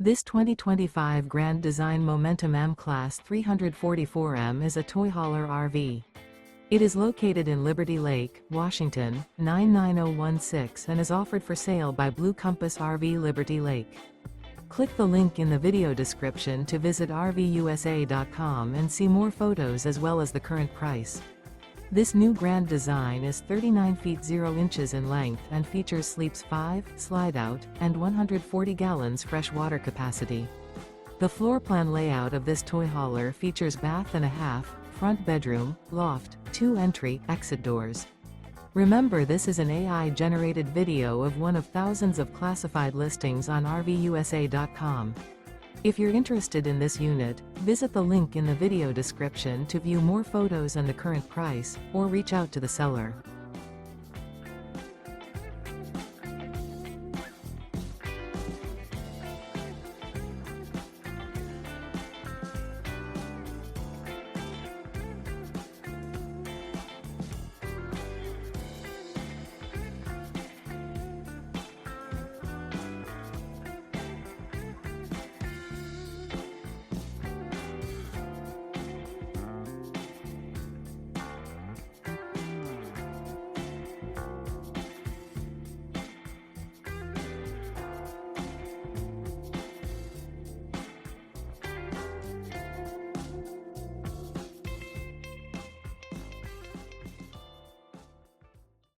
This 2025 Grand Design Momentum M-Class 344M is a toy hauler RV. It is located in Liberty Lake, Washington, 99016 and is offered for sale by Blue Compass RV Liberty Lake. Click the link in the video description to visit RVUSA.com and see more photos as well as the current price. This new grand design is 39 feet 0 inches in length and features sleeps 5, slide-out, and 140 gallons fresh water capacity. The floor plan layout of this toy hauler features bath and a half, front bedroom, loft, 2 entry, exit doors. Remember, this is an AI-generated video of one of thousands of classified listings on RVUSA.com. If you're interested in this unit, visit the link in the video description to view more photos and the current price, or reach out to the seller.